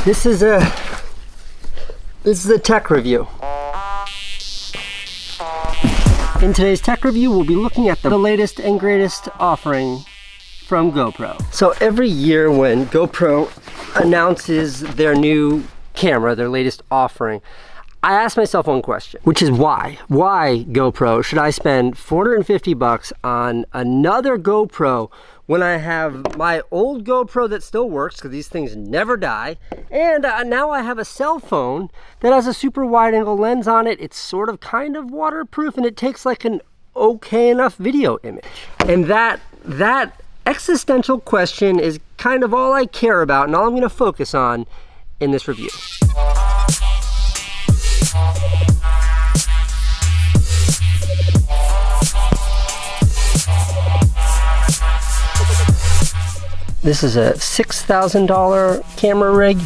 This is a tech review. In today's tech review, we'll be looking at the latest and greatest offering from GoPro. So every year when GoPro announces their new camera, their latest offering, I ask myself one question, which is why? Why, GoPro, should I spend 450 bucks on another GoPro when I have my old GoPro that still works, because these things never die, and now I have a cell phone that has a super wide angle lens on it. It's sort of kind of waterproof, and it takes like an okay enough video image. And that existential question is kind of all I care about and all I'm gonna focus on in this review. This is a $6,000 camera rig.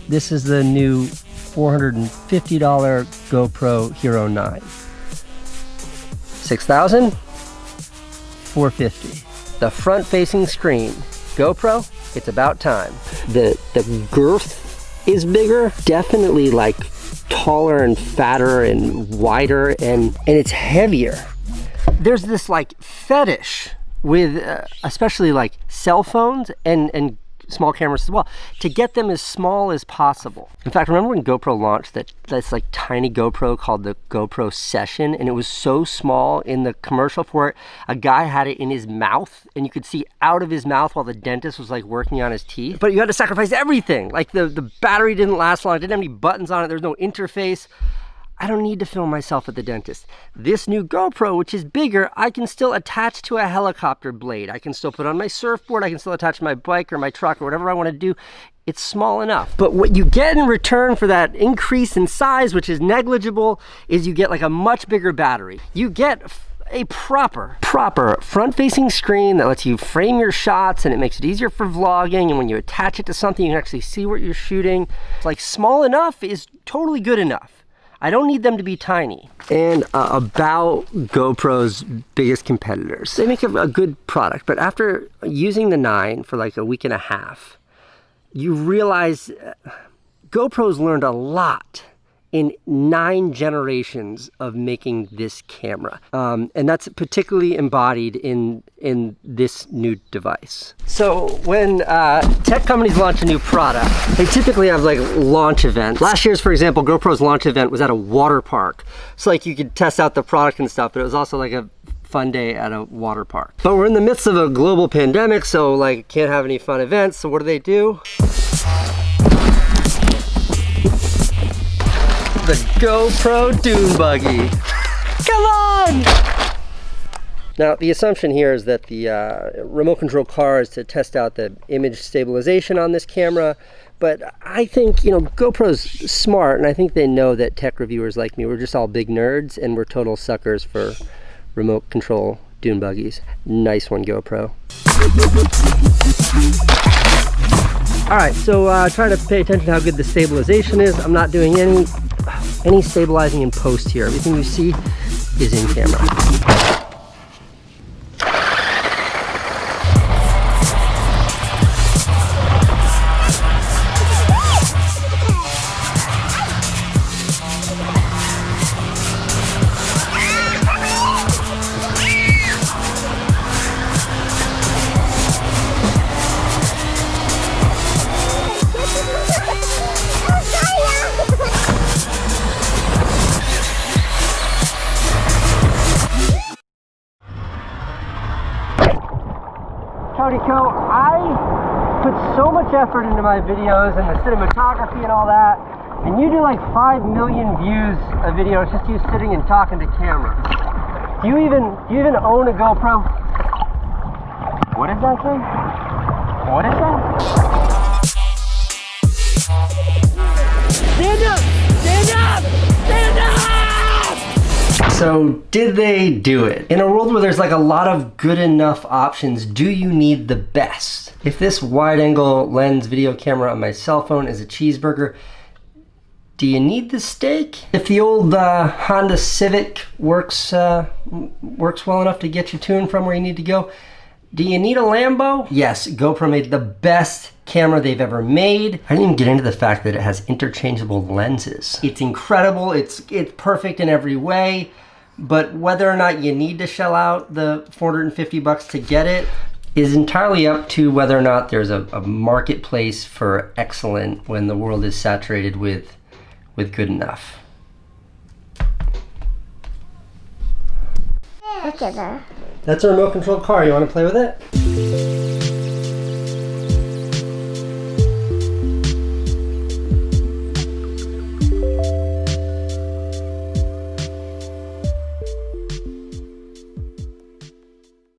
This is the new $450 GoPro Hero 9. $6,000, $450. The front-facing screen. GoPro, it's about time. The girth is bigger, definitely like taller and fatter and wider, and it's heavier. There's this like fetish with especially like cell phones and small cameras as well, to get them as small as possible. In fact, remember when GoPro launched that's like tiny GoPro called the GoPro Session, and it was so small in the commercial for it, a guy had it in his mouth and you could see out of his mouth while the dentist was like working on his teeth. But you had to sacrifice everything. Like the battery didn't last long, it didn't have any buttons on it, there was no interface. I don't need to film myself at the dentist. This new GoPro, which is bigger, I can still attach to a helicopter blade. I can still put on my surfboard. I can still attach to my bike or my truck or whatever I want to do. It's small enough. But what you get in return for that increase in size, which is negligible, is you get like a much bigger battery. You get a proper front-facing screen that lets you frame your shots, and it makes it easier for vlogging, and when you attach it to something, you can actually see what you're shooting. Like, small enough is totally good enough. I don't need them to be tiny. And about GoPro's biggest competitors. They make a good product, but after using the 9 for like a week and a half, you realize GoPro's learned a lot in 9 generations of making this camera. And that's particularly embodied in this new device. So when tech companies launch a new product, they typically have like launch events. Last year's, for example, GoPro's launch event was at a water park. So like you could test out the product and stuff, but it was also like a fun day at a water park. But we're in the midst of a global pandemic, so like can't have any fun events. So what do? The GoPro Dune Buggy. Come on! Now, the assumption here is that the remote control car is to test out the image stabilization on this camera, but I think, you know, GoPro's smart, and I think they know that tech reviewers like me, we're just all big nerds, and we're total suckers for remote control dune buggies. Nice one, GoPro. All right, so try to pay attention to how good the stabilization is. I'm not doing any stabilizing in post here. Everything you see is in camera. Howdy, Co. I put so much effort into my videos and the cinematography and all that, and you do like 5 million views a video. It's just you sitting and talking to camera. Do you even own a GoPro? What is that thing? What is that? Stand up! Stand up! Stand up! So did they do it? In a world where there's like a lot of good enough options, do you need the best? If this wide angle lens video camera on my cell phone is a cheeseburger, do you need the steak? If the old Honda Civic works well enough to get you to and from where you need to go, Do you need a Lambo? Yes, GoPro made the best camera they've ever made. I didn't even get into the fact that it has interchangeable lenses. It's incredible, it's perfect in every way, but whether or not you need to shell out the 450 bucks to get it is entirely up to whether or not there's a marketplace for excellent when the world is saturated with good enough. Look at that. That's a remote controlled car. You want to play with it?